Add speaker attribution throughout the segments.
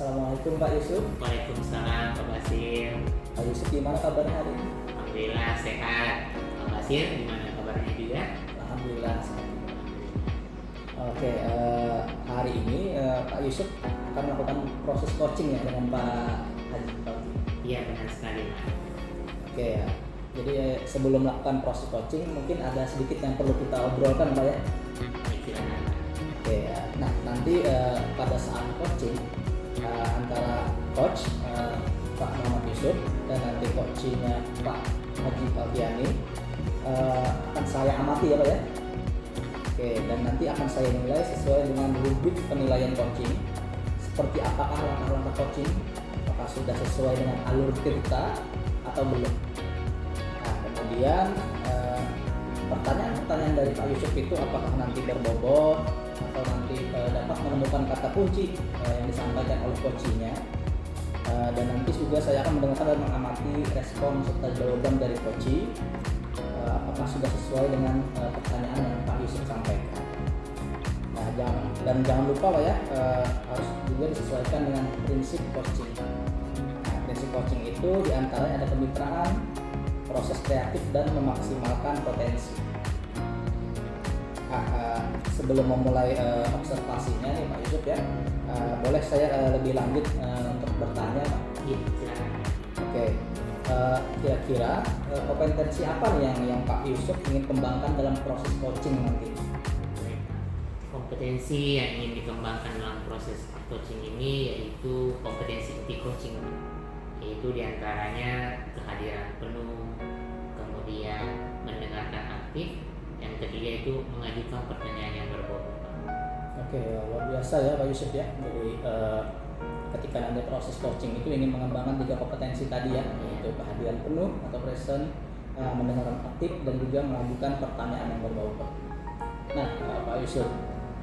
Speaker 1: Assalamualaikum Pak Yusuf.
Speaker 2: Waalaikumsalam Pak Basir.
Speaker 1: Pak Yusuf gimana kabarnya hari ini?
Speaker 2: Alhamdulillah sehat. Pak Basir gimana kabarnya juga?
Speaker 1: Alhamdulillah sehat. Oke, hari ini Pak Yusuf akan melakukan proses coaching ya dengan Pak Haji Tauki.
Speaker 2: Iya benar sekali Pak.
Speaker 1: Oke ya. Jadi sebelum melakukan proses coaching mungkin ada sedikit yang perlu kita obrolkan Pak ya.
Speaker 2: Silakan.
Speaker 1: Oke ya. Nah nanti pada saat coaching antara coach Pak Muhammad Yusuf dan nanti coachingnya Pak Haji Alfiani akan saya amati ya Pak ya. Oke, dan nanti akan saya nilai sesuai dengan rubrik penilaian coaching. Seperti apakah langkah-langkah coaching, apakah sudah sesuai dengan alur kita atau belum. Nah, kemudian pertanyaan-pertanyaan dari Pak Yusuf itu apakah nanti berbobot atau nanti dapat menemukan kata kunci yang disampaikan oleh coachingnya. Dan nanti juga saya akan mendengarkan dan mengamati respon serta jawaban dari coaching. Apakah sudah sesuai dengan pertanyaan yang Pak Yusuf sampaikan. Nah, jangan lupa Pak ya, harus juga disesuaikan dengan prinsip coaching. Nah, prinsip coaching itu diantaranya ada kemitraan, proses kreatif dan memaksimalkan potensi. Sebelum memulai observasinya nih Pak Yusuf ya, boleh saya lebih lanjut untuk bertanya Pak?
Speaker 2: Iya silakan.
Speaker 1: Oke, kira-kira kompetensi apa nih yang Pak Yusuf ingin kembangkan dalam proses coaching nanti?
Speaker 2: Baik. Kompetensi yang ingin dikembangkan dalam proses coaching ini yaitu kompetensi inti coaching, yaitu diantaranya kehadiran penuh, kemudian mendengarkan aktif, yang ketiga itu mengajukan pertanyaan yang berbobot.
Speaker 1: Oke, luar biasa ya Pak Yusuf ya. Jadi ketika nanti proses coaching itu ingin mengembangkan 3 kompetensi tadi ya, yaitu kehadiran penuh atau present, mendengarkan aktif, dan juga mengajukan pertanyaan yang berbobot. Nah, Pak Yusuf,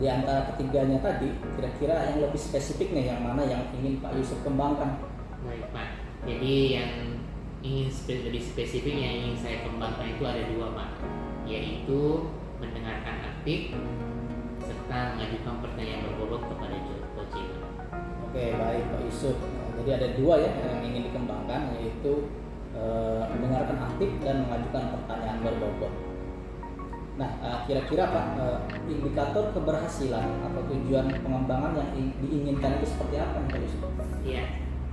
Speaker 1: di antara ketiganya tadi, kira-kira yang lebih spesifik nih yang mana yang ingin Pak Yusuf kembangkan?
Speaker 2: Baik Pak. Jadi yang ingin lebih spesifik yang ingin saya kembangkan itu ada 2 Pak, yaitu mendengarkan aktif serta mengajukan pertanyaan berbobot kepada coaching.
Speaker 1: Oke, baik Pak Yusuf. Jadi ada 2 ya yang ingin dikembangkan, yaitu mendengarkan aktif dan mengajukan pertanyaan berbobot. Nah, kira-kira Pak, indikator keberhasilan atau tujuan pengembangan yang diinginkan itu seperti apa nih Pak Yusuf?
Speaker 2: Iya,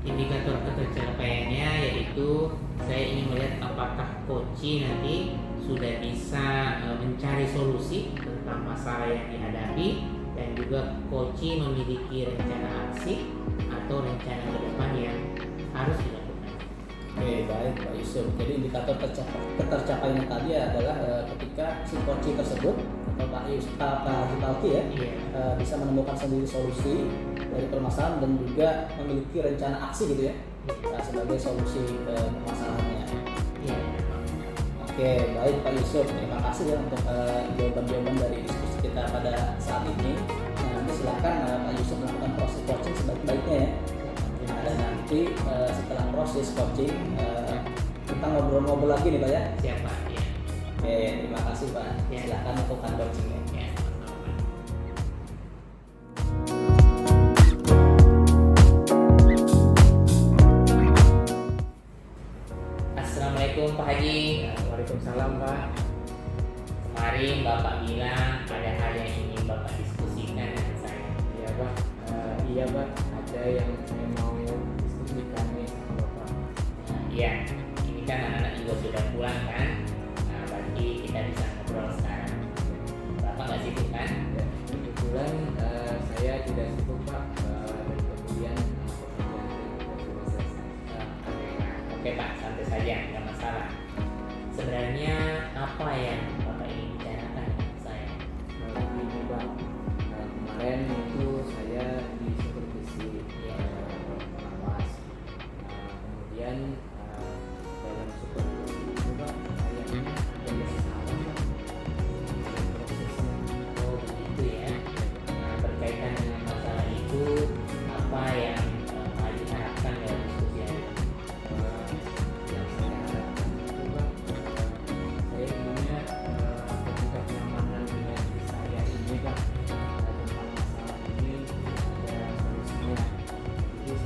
Speaker 2: indikator ketercapaiannya yaitu saya ingin melihat apakah coaching nanti sudah bisa mencari solusi tentang masalah yang dihadapi, dan juga coaching memiliki rencana aksi atau rencana ke depan yang harus dilakukan.
Speaker 1: Oke, baik Pak Yusuf. Jadi indikator ketercapaiannya tadi adalah ketika si coaching tersebut atau Pak Yusuf, Pak Haji Tauki ya, bisa menemukan sendiri solusi dari permasalahan dan juga memiliki rencana aksi gitu ya, sebagai solusi permasalahannya.
Speaker 2: Iya.
Speaker 1: Oke, baik Pak Yusuf. Terima kasih ya untuk jawaban-jawaban dari diskusi kita pada saat ini. Nah, nanti silakan Pak Yusuf melakukan proses coaching sebaik-baiknya ya. Nah, dan nanti setelah proses coaching kita ngobrol-ngobrol lagi nih Pak ya.
Speaker 2: Siapa? Ya.
Speaker 1: Oke, terima kasih Pak.
Speaker 2: Ya.
Speaker 1: Silakan lakukan coachingnya.
Speaker 2: Ya. Assalamualaikum Pak Haji.
Speaker 3: Waalaikumsalam Pak.
Speaker 2: Kemarin Bapak bilang ada hal yang ingin Bapak diskusikan dengan saya.
Speaker 3: Iya Pak. Iya Pak. Ada yang saya mau diskusikan nih sama Bapak.
Speaker 2: Nah, iya, ini kan anak-anak juga sudah pulang kan. Nah, berarti kita bisa ngobrol sekarang. Bapak nggak sibuk kan?
Speaker 3: Ya, kebetulan saya tidak sibuk Pak. Dan kemudian pekerjaan saya sudah selesai.
Speaker 2: Oke Pak, santai saja, nggak masalah. Sebenarnya apa yang Bapak ingin bicarakan dengan saya?
Speaker 3: Begini Pak. Kemarin itu saya di supervisi pengawas. Kemudian dalam supervisi itu Pak, kayaknya ada masalah Pak. Prosesnya.
Speaker 2: Oh begitu ya. Nah, berkaitan dengan masalah itu, apa yang Pak Haji harapkan dari diskusi hari ini?
Speaker 3: Yang saya harapkan itu Pak, saya inginnya ketika kenyamanan dengan saya ini Pak, tentang masalah ini ada solusinya. Jadi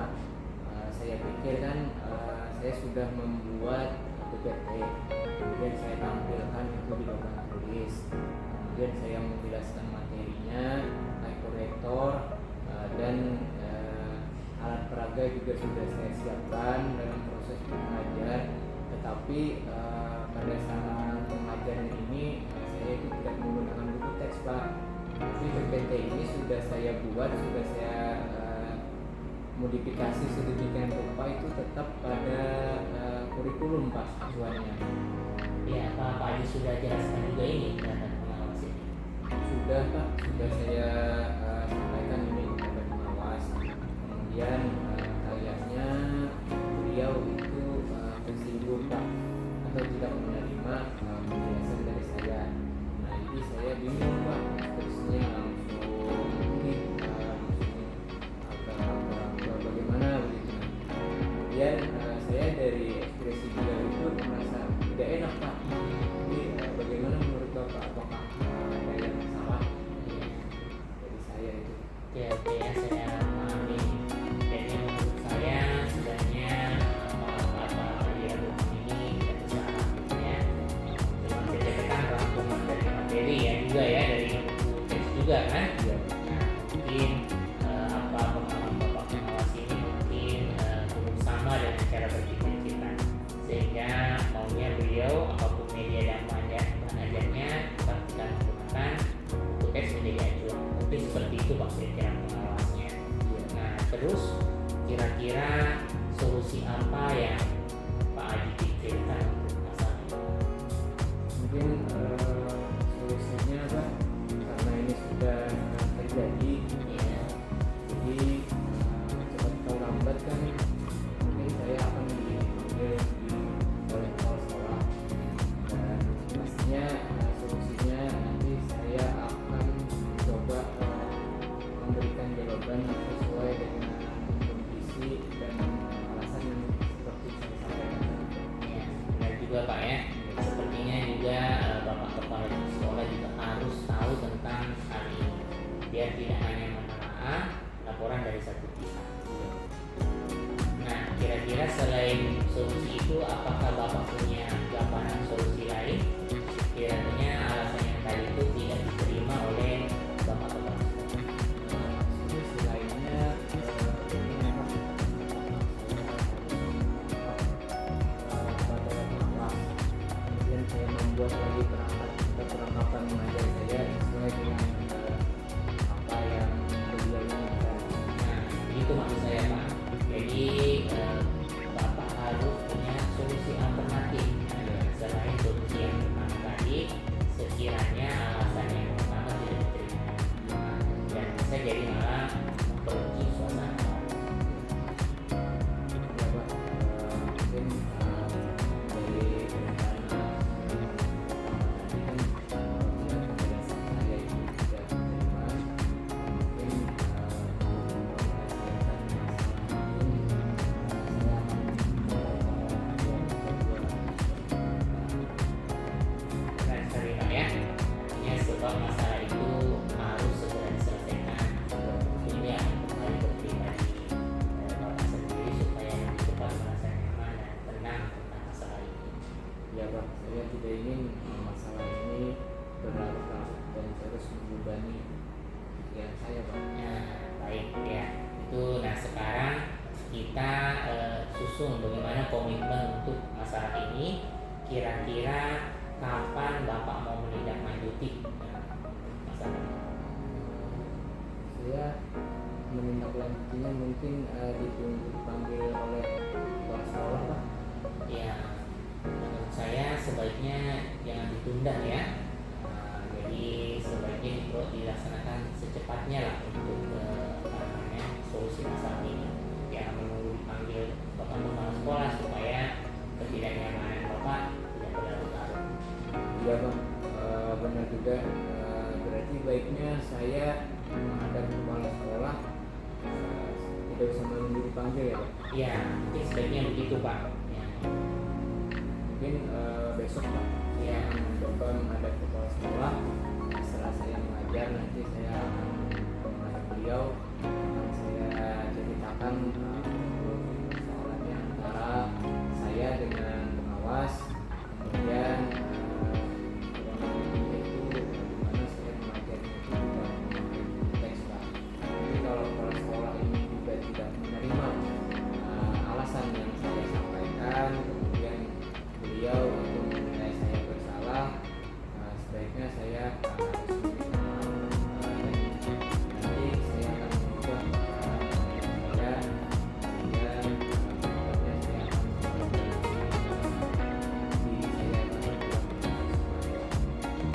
Speaker 3: Pak. Saya pikir kan saya sudah membuat PPT, kemudian saya tampilkan itu di papan tulis, kemudian saya menjelaskan materinya, korektor dan alat peraga juga sudah saya siapkan dalam proses mengajar. Tetapi pada saat pengajaran ini saya itu tidak menggunakan buku teks, Pak. Tapi PPT ini sudah saya buat, sudah saya modifikasi sedemikian rupa itu tetap pada kurikulum, Pak, acuannya.
Speaker 2: Ya, Pak Haji sudah jelaskan juga ini terhadap pengawas ini.
Speaker 3: Sudah, Pak, sudah saya sampaikan ini kepada pengawas. Kemudian kayaknya beliau itu tersinggung, Pak, atau tidak menerima penjelasan dari saya. Nah, jadi saya bingung, Pak, terusnya langsung ini bagaimana begitu. Kemudian saya dari ekspresi beliau itu merasa tidak enak, Pak. Jadi bagaimana menurut Bapak, apakah ada yang salah dari saya itu?
Speaker 2: Ya, saya memahami. Jadi menurut saya sebenarnya apa yang ini tidak salah ya. Cuma saya katakan rangkuman dari materi ya juga ya, dari buku teks juga kan.
Speaker 3: Ya.
Speaker 2: Nah, mungkin apa pengalaman Bapak pengawas ini mungkin belum sama dengan cara berpikir kita, sehingga maunya beliau apapun media dan pengajarnya tetap kita menggunakan buku teks menjadi acuan. Mungkin seperti itu Pak kira-kira pengawasnya. Nah, terus kira-kira solusi apa yang Pak Haji pikirkan untuk masalah ini?
Speaker 3: Mungkin solusinya, Pak, karena ini sudah terjadi,
Speaker 2: Ya,
Speaker 3: jadi cepat atau lambat kan mungkin saya akan dipanggil oleh kepala sekolah, dan pastinya solusinya nanti saya akan coba memberikan jawaban sesuai dengan kondisi dan alasan yang seperti saya sampaikan.
Speaker 2: ya, benar juga Pak ya. Sepertinya juga Bapak Kepala Sekolah juga harus tahu tentang hal ini, biar tidak hanya menelaah laporan dari satu pihak. Nah, kira-kira selain solusi itu, apakah Bapak punya gambaran solusi lain? Kiranya alasan yang tadi itu tidak diterima oleh Bapak Kepala Sekolah.
Speaker 3: Solusi lainnya pada pengawas, kemudian saya membuat lagi perangkapan mengajar saya sesuai dengan apa yang beliau inginkan.
Speaker 2: Nah, itu maksud saya Pak. Jadi Bapak harus punya solusi alternatif selain solusi yang pertama tadi. Sekiranya alasan yang pertama tidak diterima, dan bisa jadi malah memperkeruh suasana.
Speaker 3: Ya, Pak, mungkin dari rencana tadi kan penjelasan saya itu tidak diterima, mungkin menyelesaikan masalah ini saya akan
Speaker 2: Benar sekali Pak ya. Artinya sebab masalah itu harus segera diselesaikan. Ini akan kembali berpribadi Bapak sendiri supaya lebih cepat merasa nyaman dan tenang tentang masalah ini.
Speaker 3: Ya, Pak, saya tidak ingin masalah ini berlarut-larut dan terus membebani pikiran saya, Pak.
Speaker 2: Nah, baik ya. Nah sekarang kita susun bagaimana komitmen untuk masalah ini. Kira-kira kapan Bapak mau menindaklanjuti masalah ini?
Speaker 3: Saya menindaklanjutinya mungkin ditunggu dipanggil oleh kepala sekolah, Pak.
Speaker 2: Ya, menurut saya sebaiknya jangan ditunda ya. Jadi sebaiknya dilaksanakan secepatnya lah untuk solusi masalah ini. Jangan menunggu dipanggil Bapak Kepala Sekolah supaya ketidaknyamanan Bapak tidak berlarut-larut.
Speaker 3: Iya, Bang, benar juga. Berarti baiknya saya menghadap kepala sekolah, tidak usah menunggu dipanggil, ya, Pak.
Speaker 2: Ya, mungkin sebaiknya begitu Pak. Ya.
Speaker 3: Mungkin besok, Pak,
Speaker 2: Ya.
Speaker 3: mencoba menghadap kepala sekolah. Setelah saya mengajar, nanti saya akan menghadap beliau, akan saya ceritakan misalkan persoalannya antara saya dengan pengawas, kemudian itu bagaimana saya mengajarnya itu juga memakai teks Pak. Tapi kalau kepala sekolah ini juga tidak menerima alasan yang saya sampaikan, kemudian beliau untuk menilai saya bersalah, sebaiknya saya harus meminta maaf, dan nanti saya akan mengubah saya, kemudian berikutnya saya akan diri saya dalam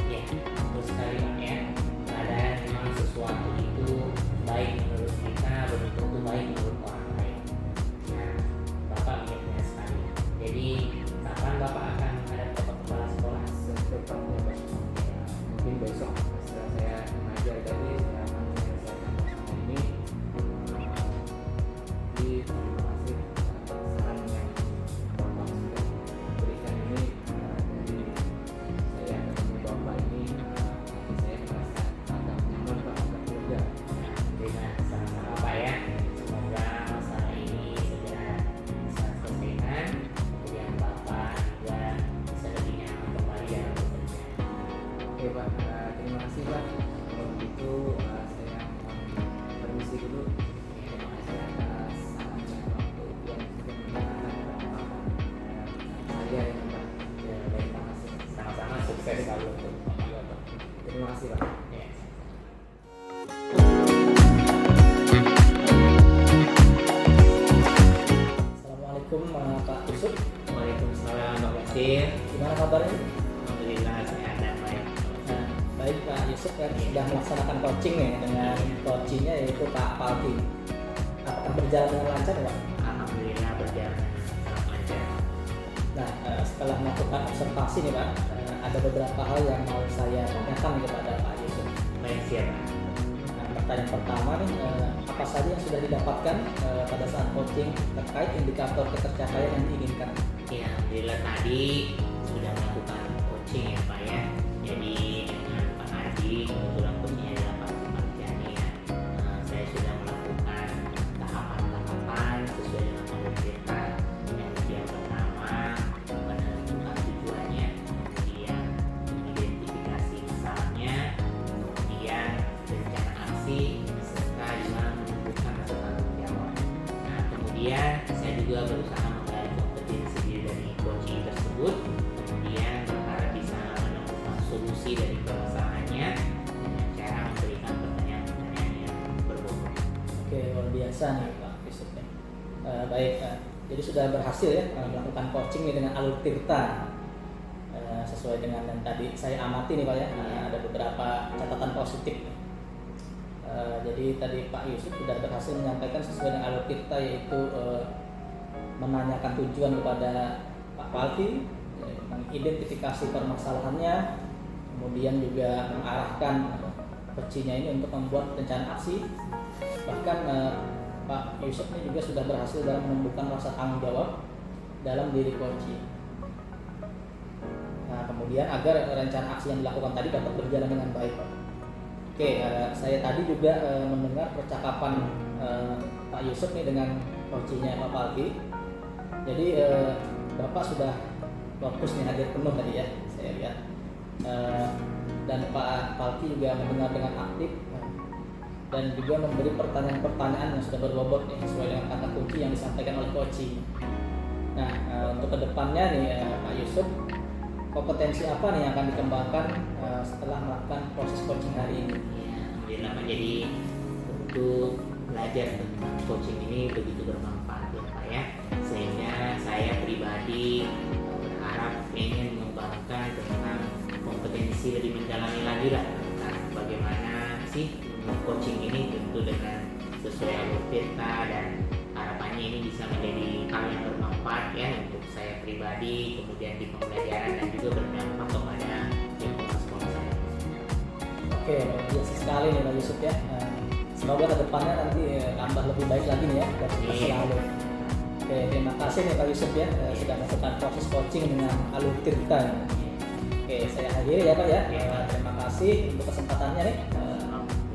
Speaker 2: Ya, betul sekali Pak ya. Kadang memang sesuatu itu baik menurut kita belum tentu baik menurut orang lain. Nah, Bapak ingatnya sekali. Jadi kapan Bapak akan menghadap Bapak kepala sekolah?
Speaker 3: secepatnya Pak. Mungkin besok setelah saya mengajar tadi saya akan menyelesaikan masalah ini. Jadi terima kasih saran yang Bapak sudah berikan ini. Dari saya ketemu Bapak ini hati saya merasa agak nyaman Pak, agak lega.
Speaker 2: Dengan sama-sama Pak ya. Semoga masalah ini segera bisa selesaikan. Kemudian Bapak juga bisa lebih nyaman kembali dalam bekerja.
Speaker 3: Oke Pak, terima kasih Pak. Kalau begitu saya mohon permisi dulu. Terima kasih atas saran dan waktu yang sudah mendengarkan saya ini Pak.
Speaker 2: Ya,
Speaker 3: Terima kasih.
Speaker 2: sama-sama sukses selalu untuk Bapak.
Speaker 3: Terima kasih Pak.
Speaker 2: Ya.
Speaker 1: Assalamualaikum Pak Yusuf.
Speaker 2: Waalaikumsalam Pak Basir.
Speaker 1: Gimana kabarnya?
Speaker 2: Alhamdulillah sehat dan baik.
Speaker 1: Nah, baik Pak Yusuf kan sudah melaksanakan coaching ya dengan coachingnya yaitu Kak Palki. Apakah berjalan dengan lancar Pak?
Speaker 2: Alhamdulillah berjalan dengan sangat lancar.
Speaker 1: Nah, setelah melakukan observasi nih Pak, ada beberapa hal yang mau saya tanyakan kepada Pak Yusuf.
Speaker 2: Baik, siap.
Speaker 1: Nah, pertanyaan pertama nih, apa saja yang sudah didapatkan pada saat coaching terkait indikator ketercapaian yang diinginkan?
Speaker 2: Ya, alhamdulillah tadi sudah melakukan coaching ya Pak ya. Jadi dengan Pak Adi, kebetulan coachingnya adalah Pak Marjani ya. Saya sudah melakukan tahapan-tahapan sesuai dengan alur kita. Yang pertama menentukan tujuannya, kemudian identifikasi masalahnya, kemudian rencana aksi, serta juga menentukan rasa tanggung jawab. Nah, kemudian saya juga berusaha menggali kompetensi diri dari coaching tersebut, kemudian berharap bisa menemukan solusi dari permasalahannya dengan cara memberikan pertanyaan-pertanyaan yang berbobot.
Speaker 1: Oke, luar biasa nih Pak Yusuf ya. Baik, jadi sudah berhasil ya melakukan coaching nih dengan alur tirta. Sesuai dengan yang tadi saya amati nih Pak ya, ada beberapa catatan positif. Jadi tadi Pak Yusuf sudah berhasil menyampaikan sesuai dengan alur tirta, yaitu menanyakan tujuan kepada Pak Palki, mengidentifikasi permasalahannya, kemudian juga mengarahkan coachingnya ini untuk membuat rencana aksi. Bahkan Pak Yusuf ini juga sudah berhasil dalam menumbuhkan rasa tanggung jawab dalam diri coaching. Nah, kemudian agar rencana aksi yang dilakukan tadi dapat berjalan dengan baik. Oke, saya tadi juga mendengar percakapan Pak Yusuf nih dengan coachingnya Pak Palki. Jadi Bapak sudah fokus nih, hadir penuh tadi ya, saya lihat. Dan Pak Palki juga mendengar dengan aktif dan juga memberi pertanyaan-pertanyaan yang sudah berbobot nih, sesuai dengan kata kunci yang disampaikan oleh coaching. Nah, untuk kedepannya nih Pak Yusuf, kompetensi apa nih yang akan dikembangkan setelah melakukan proses coaching hari ini?
Speaker 2: Ya, alhamdulillah Pak. Jadi untuk belajar tentang coaching ini begitu bermanfaat ya Pak ya. Sehingga saya pribadi berharap ingin mengembangkan tentang kompetensi lebih mendalami lagi lah tentang bagaimana sih coaching ini, tentu dengan sesuai alur tirta, dan harapannya ini bisa menjadi hal yang bermanfaat ya untuk saya pribadi, kemudian di pembelajaran, dan juga berdampak kepada lingkungan sekolah saya.
Speaker 1: Oke, biasa sekali nih Pak Yusuf ya. Semoga kedepannya nanti tambah lebih baik lagi nih ya dari
Speaker 2: Iya.
Speaker 1: selalu. Oke, terima kasih nih Pak Yusuf ya sudah melakukan proses coaching dengan alur tirta. Oke, saya akhiri ya Pak ya. Terima kasih untuk kesempatannya nih.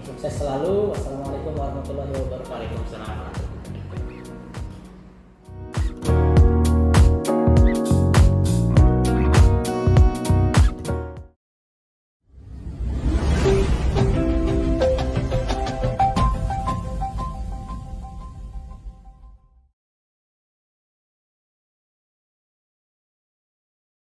Speaker 1: Sukses selalu. Wassalamualaikum warahmatullahi wabarakatuh.
Speaker 2: Waalaikumsalam.